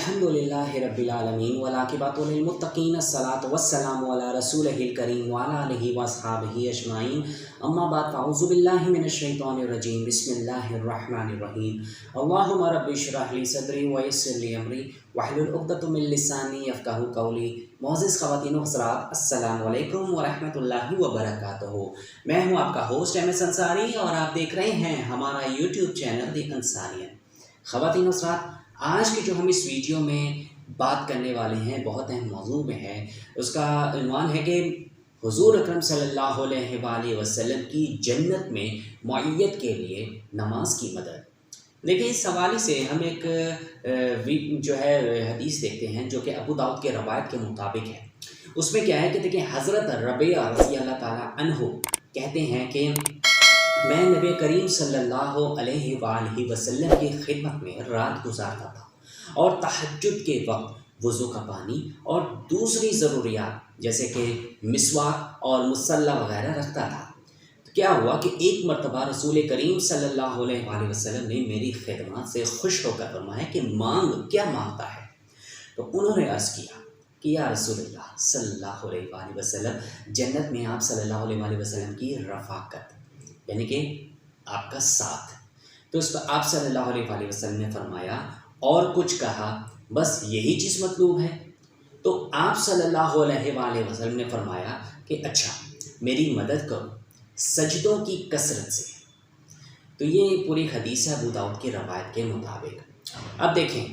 अल्हम्दुलिल्लाहि रब्बिल आलमीन वल आक़िबतु लिल मुत्तक़ीन अस्सलातु वस्सलामु अला रसूलिहिल करीम व अला आलिहि व अस्हाबिहि अजमाइन अम्मा बाद फ़अऊज़ु बिल्लाहि मिनश शैतानिर रजीम बिस्मिल्लाहिर रहमानिर रहीम अल्लाहुम्मा रब्बि इश्रह ली सदरी व यस्सिर ली अमरी वहलुल उक़दतम मिन लिसानी यफ़क़हू क़ौली। मुअज़्ज़िज़ ख़वातीन व हज़रात, अस्सलामु अलैकुम व रहमतुल्लाहि व बरकातुहू। मैं हूँ आपका होस्ट एम एस अंसारी और आप देख रहे हैं हमारा यूट्यूब चैनल द अंसारियन। ख़वातीन व हज़रात, आज की जो हम इस वीडियो में बात करने वाले हैं बहुत अहम मौजू में है। उसका उन्वान है कि हुज़ूर अकरम सल्लल्लाहु अलैहि वसल्लम की जन्नत में मइयत के लिए नमाज की मदद। देखिए, इस हवाले से हम एक जो है हदीस देखते हैं जो कि अबू दाऊद के रवायत के मुताबिक है। उसमें क्या है कि देखिए, हज़रत रबिया रज़ी अल्लाह ताला अन्हु कहते हैं कि मैं नबी करीम सल्लल्लाहु अलैहि वसल्लम की खिदमत में रात गुजारता था और तहज्जुद के वक्त वज़ू का पानी और दूसरी ज़रूरियात जैसे कि मिसवाक और मुसल्ला वगैरह रखता था। तो क्या हुआ कि एक मरतबा रसूल करीम सल्लल्लाहु अलैहि वसल्लम ने मेरी खिदमत से खुश होकर फरमाया कि मांग, क्या मांगता है? तो उन्होंने अर्ज़ किया कि या रसूलल्लाह सल्लल्लाहु अलैहि वसल्लम, जन्नत में आप सल्लल्लाहु अलैहि वसल्लम की रफ़ाकत यानी कि आपका साथ। तो उस पर आप सल्लल्लाहु अलैहि वसल्लम ने फरमाया और कुछ कहा? बस यही चीज़ मतलूब है? तो आप सल्लल्लाहु अलैहि वसल्लम ने फरमाया कि अच्छा, मेरी मदद करो सजदों की कसरत से। तो ये पूरी हदीस है अबू दाऊद की रवायत के मुताबिक। अब देखें,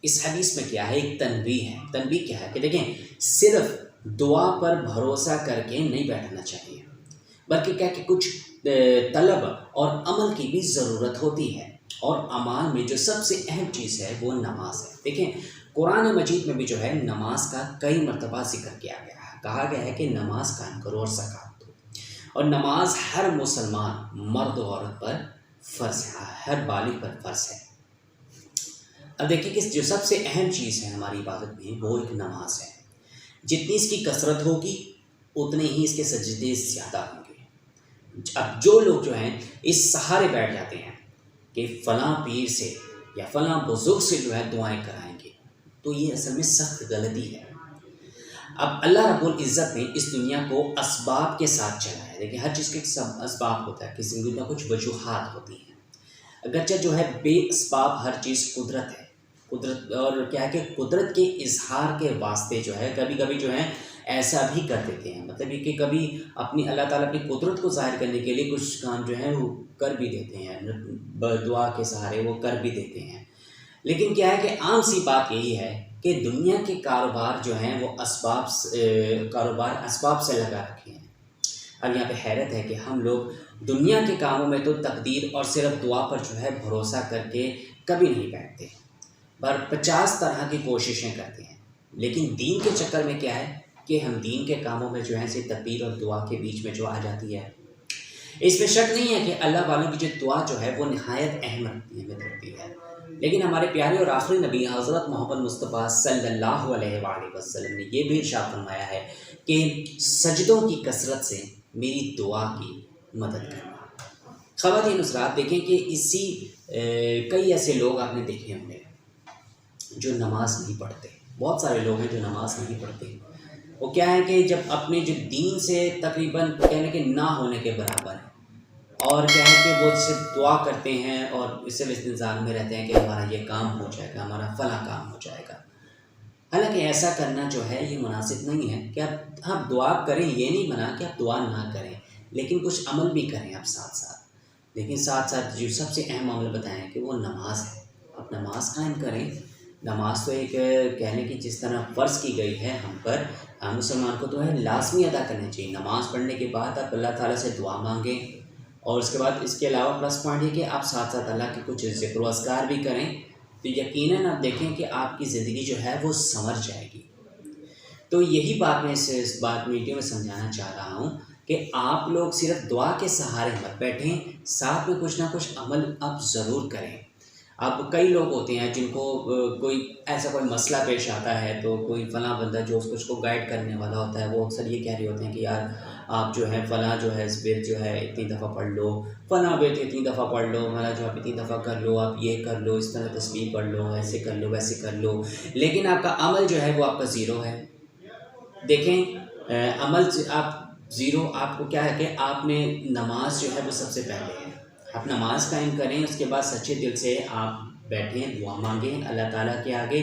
इस हदीस में क्या है, एक तनबीह है। तनबीह क्या है कि देखें, सिर्फ दुआ पर भरोसा करके नहीं बैठना चाहिए, बल्कि क्या कि कुछ तलब और अमल की भी ज़रूरत होती है। और अमाल में जो सबसे अहम चीज़ है वो नमाज है। देखें, कुरान मजीद में भी जो है नमाज का कई मरतबा जिक्र किया गया है। कहा गया है कि नमाज कायम करो और ज़कात दो। और नमाज हर मुसलमान मर्द और औरत पर फ़र्ज़ है, हर बालिग पर फ़र्ज़ है। अब देखिए कि जो सबसे अहम चीज़ है हमारी इबादत में वो एक नमाज है। जितनी इसकी कसरत होगी उतने ही इसके सजदे ज़्यादा होंगे। अब जो लोग जो हैं इस सहारे बैठ जाते हैं कि फ़लाँ पीर से या फ़लाँ बुज़ुर्ग से जो है दुआएं कराएंगे, तो ये असल में सख्त गलती है। अब अल्लाह रब्बुल इज़्ज़त ने इस दुनिया को असबाब के साथ चलाया है। देखिए, हर चीज़ के सब असबाब होता है, किसी दुनिया कुछ वजूहात होती हैं। अगरचे जो है बेअसबाब हर चीज़ कुदरत है। कुदरत और क्या है कि कुदरत के इजहार के वास्ते जो है कभी कभी जो है ऐसा भी कर देते हैं। मतलब ये कि कभी अपनी अल्लाह ताला अपनी कुदरत को ज़ाहिर करने के लिए कुछ काम जो है वो कर भी देते हैं, दुआ के सहारे वो कर भी देते हैं। लेकिन क्या है कि आम सी बात यही है कि दुनिया के कारोबार जो हैं वो कारोबार असबाब से लगा रखे हैं। अब यहाँ पे हैरत है कि हम लोग दुनिया के कामों में तो तकदीर और सिर्फ दुआ पर जो है भरोसा करके कभी नहीं बैठते, पर 50 तरह की कोशिशें करते हैं। लेकिन दीन के चक्कर में क्या है कि हम दीन के कामों में जो है से तकदीर और दुआ के बीच में जो आ जाती है। इसमें शक नहीं है कि अल्लाह वालों की जो दुआ जो है वो नहायत अहमियत रखती है। लेकिन हमारे प्यारे और आखिरी नबी हज़रत मोहम्मद मुस्तफ़ा सल्लल्लाहु अलैहि वसल्लम ने ये भी इरशाद फरमाया है कि सजदों की कसरत से मेरी दुआ की मदद करना। ख़वातीन हज़रात, देखें कि इसी कई ऐसे लोग आपने देखे होंगे जो नमाज नहीं पढ़ते। बहुत सारे लोग हैं जो नमाज नहीं पढ़ते। वो क्या है कि जब अपने जो दीन से तकरीबन कहने के ना होने के बराबर है, और क्या है कि वो सिर्फ दुआ करते हैं और सिर्फ इस इंतज़ार में रहते हैं कि हमारा ये काम हो जाएगा, हमारा फ़लाँ काम हो जाएगा। हालांकि ऐसा करना जो है ये मुनासिब नहीं है कि आप दुआ करें, ये नहीं मना कि आप दुआ ना करें, लेकिन कुछ अमल भी करें आप साथ साथ। लेकिन साथ साथ जो सबसे अहम अमल बताएं कि वो नमाज है। आप नमाज कायम करें। नमाज तो एक कहने की जिस तरह फ़र्ज़ की गई है हम पर, हम मुसलमान को तो है लाजमी अदा करनी चाहिए। नमाज़ पढ़ने के बाद आप अल्लाह ताला से दुआ मांगें और उसके बाद इसके अलावा प्लस पॉइंट है कि आप साथ साथ अल्लाह के कुछ ज़िक्र व अज़कार भी करें। तो यकीनन आप देखें कि आपकी ज़िंदगी जो है वो संवर जाएगी। तो यही बात मैं इस बात वीडियो में समझाना चाह रहा हूँ कि आप लोग सिर्फ दुआ के सहारे मत बैठें, साथ में कुछ ना कुछ अमल आप ज़रूर करें। اب کئی لوگ ہوتے ہیں جن کو کوئی ایسا کوئی مسئلہ پیش آتا ہے تو کوئی فلاں بندہ جو اس کو گائیڈ کرنے والا ہوتا ہے وہ اکثر یہ کہہ رہے ہوتے ہیں کہ یار آپ جو ہے فلاں جو ہے اس بیت جو ہے اتنی دفعہ پڑھ لو، فلاں بیت اتنی دفعہ پڑھ لو، فلاں جو آپ اتنی دفعہ کر لو، آپ یہ کر لو، اس طرح تسبیح پڑھ لو، ایسے کر لو، ویسے کر لو، لیکن آپ کا عمل جو ہے وہ آپ کا زیرو ہے۔ دیکھیں عمل سے آپ زیرو، آپ کو کیا ہے کہ آپ نے نماز جو ہے وہ سب سے پہلے ہے، آپ نماز قائم کریں، اس کے بعد سچے دل سے آپ بیٹھیں، دعا مانگیں اللہ تعالیٰ کے آگے،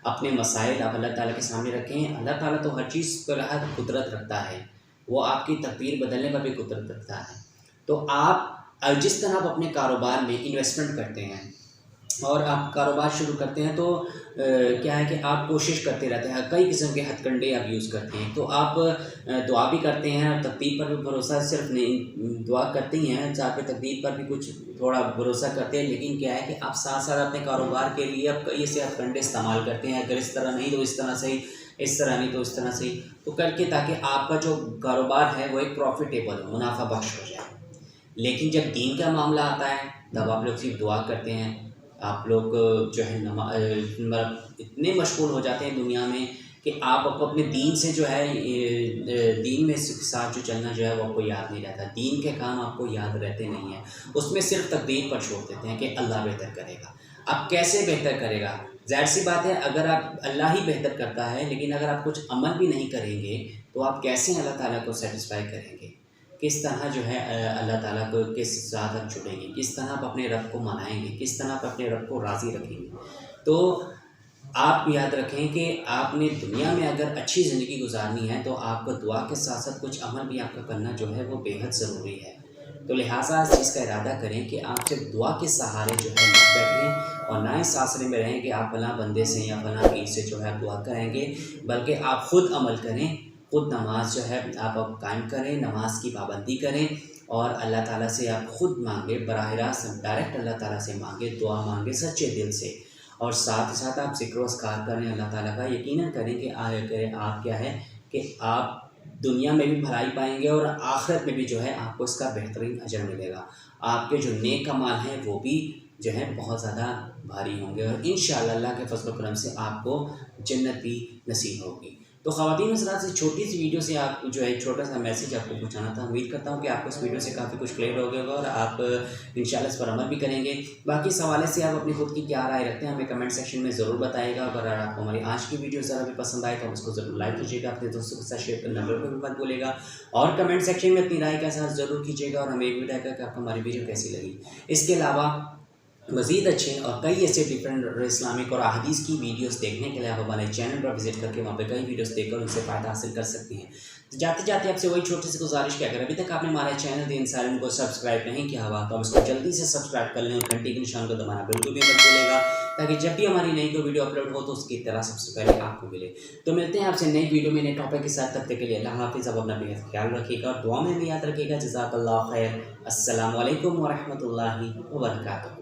اپنے مسائل آپ اللہ تعالیٰ کے سامنے رکھیں۔ اللہ تعالیٰ تو ہر چیز پر قدرت رکھتا ہے، وہ آپ کی تقدیر بدلنے پر بھی قدرت رکھتا ہے۔ تو آپ جس طرح آپ اپنے کاروبار میں انویسٹمنٹ کرتے ہیں اور آپ کاروبار شروع کرتے ہیں تو کیا ہے کہ آپ کوشش کرتے رہتے ہیں، کئی قسم کے ہتھ کنڈے آپ یوز کرتے ہیں، تو آپ دعا بھی کرتے ہیں اور تقدیر پر بھی بھروسہ صرف نہیں، دعا کرتے ہی ہیں، چاہے تقدیر پر بھی کچھ تھوڑا بھروسہ کرتے ہیں، لیکن کیا ہے کہ آپ ساتھ ساتھ اپنے کاروبار کے لیے اب کئی ایسے ہتھ کنڈے استعمال کرتے ہیں، اگر اس طرح نہیں تو اس طرح صحیح، اس طرح نہیں تو اس طرح صحیح، تو کر کے تاکہ آپ کا جو کاروبار ہے وہ ایک پروفیٹیبل ہو، منافع بخش ہو جائے۔ لیکن جب دین کا معاملہ آتا ہے تب آپ لوگ صرف دعا کرتے ہیں، آپ لوگ جو ہے اتنے مشغول ہو جاتے ہیں دنیا میں کہ آپ اپنے دین سے جو ہے دین میں ساتھ جو چلنا جو ہے وہ آپ کو یاد نہیں رہتا، دین کے کام آپ کو یاد رہتے نہیں ہیں، اس میں صرف تقدیر پر چھوڑ دیتے ہیں کہ اللہ بہتر کرے گا۔ اب کیسے بہتر کرے گا؟ ظاہر سی بات ہے اگر آپ اللہ ہی بہتر کرتا ہے، لیکن اگر آپ کچھ عمل بھی نہیں کریں گے تو آپ کیسے اللہ تعالیٰ کو سیٹسفائی کریں گے؟ کس طرح جو ہے اللہ تعالیٰ کو کس ساتھ آپ جڑیں گے، کس طرح آپ اپنے رب کو منائیں گے، کس طرح آپ اپنے رب کو راضی رکھیں گے؟ تو آپ یاد رکھیں کہ آپ نے دنیا میں اگر اچھی زندگی گزارنی ہے تو آپ کو دعا کے ساتھ ساتھ کچھ عمل بھی آپ کا کرنا جو ہے وہ بے حد ضروری ہے۔ تو لہٰذا اس چیز کا ارادہ کریں کہ آپ صرف دعا کے سہارے جو ہے مت بیٹھیں اور نہ اس آسرے میں رہیں کہ آپ فلاں بندے سے یا فلاں پیر سے جو ہے دعا کریں گے، بلکہ آپ خود عمل کریں، خود نماز جو ہے آپ قائم کریں، نماز کی پابندی کریں اور اللہ تعالیٰ سے آپ خود مانگیں، براہ راست ڈائریکٹ اللہ تعالیٰ سے مانگیں، دعا مانگیں سچے دل سے، اور ساتھ ہی ساتھ آپ ذکر و اذکار کریں اللہ تعالیٰ کا۔ یقیناً کریں کہ آپ کیا ہے کہ آپ دنیا میں بھی بھلائی پائیں گے اور آخرت میں بھی جو ہے آپ کو اس کا بہترین اجر ملے گا، آپ کے جو نیک اعمال ہیں وہ بھی جو ہے بہت زیادہ بھاری ہوں گے، اور انشاءاللہ اللہ کے فضل و کرم سے آپ کو جنت بھی نصیب ہوگی۔ تو خواتین حضرات سے چھوٹی سی ویڈیو سے آپ جو ہے ایک چھوٹا سا میسیج آپ کو پہنچانا تھا، امید کرتا ہوں کہ آپ کو اس ویڈیو سے کافی کچھ کلیئر ہو گیا ہوگا اور آپ انشاءاللہ اس پر عمل بھی کریں گے۔ باقی اس حوالے سے آپ اپنی خود کی کیا رائے رکھتے ہیں ہمیں کمنٹ سیکشن میں ضرور بتائیے گا۔ اگر آپ کو ہماری آج کی ویڈیو ذرا بھی پسند آئے تو اس کو ضرور لائک کیجیے گا، اپنے دوستوں کے ساتھ شیئر کرنا بالکل بھی مت بھولے گا، اور کمنٹ سیکشن میں اپنی رائے کا اظہار ضرور کیجیے گا، اور ہمیں یہ بھی بتائیے گا کہ آپ کو ہماری ویڈیو کیسی لگی۔ اس کے علاوہ مزید اچھے اور کئی ایسے ڈفرینٹ اسلامک اور احادیث کی ویڈیوز دیکھنے کے لیے آپ ہمارے چینل پر وزٹ کر کے وہاں پہ کئی ویڈیوز دیکھ کر ان سے فائدہ حاصل کر سکتے ہیں۔ تو جاتے جاتے آپ سے وہی چھوٹی سی گزارش کیا، اگر ابھی تک آپ نے ہمارے چینل دین سالم کو سبسکرائب نہیں کیا ہوا تو آپ اس کو جلدی سے سبسکرائب کر لیں اور گھنٹی کے نشان کو دبانا بالکل بھی مت بھولے گا، تاکہ جب بھی ہماری نئی کوئی ویڈیو اپلوڈ ہو تو اس کی اطلاع سب سے پہلے آپ کو ملے۔ تو ملتے ہیں آپ سے نئی ویڈیو میں نئے ٹاپک کے ساتھ، تب تک کے لیے اللہ حافظ، اب اپنا بہت خیال رکھیے گا اور دعا میں بھی یاد رکھیے گا۔ جزاک اللہ خیر، السلام علیکم ورحمۃ اللہ وبرکاتہ۔